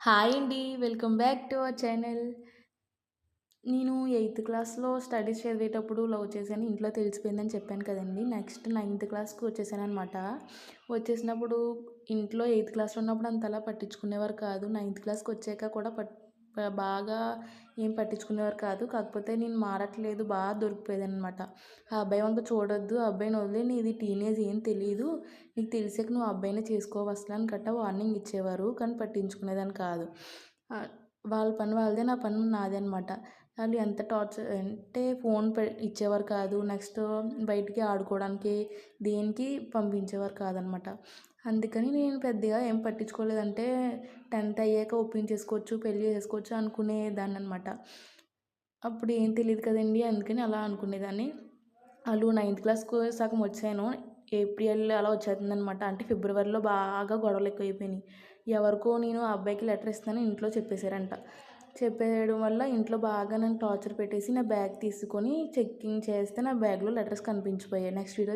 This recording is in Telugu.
హాయ్ అండి. Welcome back to our channel. నేను ఎయిత్ క్లాస్‌లో స్టడీస్ చదివేటప్పుడు లవ్ చేశాను. ఇంట్లో తెలిసిపోయిందని చెప్పాను కదండీ! నెక్స్ట్ నైన్త్ క్లాస్‌కి వచ్చేసాననమాట. వచ్చేసినప్పుడు ఇంట్లో ఎయిత్ క్లాస్‌లో ఉన్నప్పుడు అంతలా పట్టించుకునేవారు కాదు. నైన్త్ క్లాస్‌కొచ్చాక కూడా బాగా ఏం పట్టించుకునేవారు కాదు. కాకపోతే నేను మారట్లేదు దొరికిపోయేదాన్ననమాట. ఆ అబ్బాయి వంక చూడొద్దు, ఆ అబ్బాయిని వదిలేయి, నీది టీనేజ్ ఏం తెలీదు. నీకు తెలిసాక నువ్వు ఆ అబ్బాయినే చేసుకోవు అసలు అని వార్నింగ్ ఇచ్చేవారు. కానీ పట్టించుకునేదాన్ని కాదు. ఆహ్, వాళ్ళ పని వాళ్ళదే, నా పని నాదే అనమాట. ఆళ్ళు ఎంత టార్చర్ అంటే ఫోన్ ఇచ్చేవారు కాదు. నెక్స్ట్ బయటికి ఆడుకోవడానికి, దేనికి పంపించేవారు కాదనమాట. అందుకని నేను పెద్దగా ఏం పట్టించుకోలేదు. అంటే 10థ్ అయ్యాక ఒప్పించేసుకోవచ్చు, పెళ్లి చేసేసుకోవచ్చు అనుకునేదాన్ననమాట. అప్పుడు ఏం తెలీదు కదండీ! అందుకని అలా అనుకునేదాన్ని. ఆళ్ళు నైన్త్ క్లాస్‌కు సగం వచ్చాను. ఏప్రిల్ అలా వచ్చేతుందనమాట. అంటే ఫిబ్రవరిలో బాగా గొడవలు ఎక్కువైపోయినాయి. ఎవరికో నేను ఆ అబ్బాయికి లెటర్ ఇస్తున్నానని ఇంట్లో చెప్పేసారంట. చెప్పేయడం వల్ల ఇంట్లో బాగా నన్ను టార్చర్ పెట్టేసి నా బ్యాగ్ తీసుకొని చెకింగ్ చేస్తే నా బ్యాగ్‌లో లెటర్స్ కనిపించిపోయాయి. Next video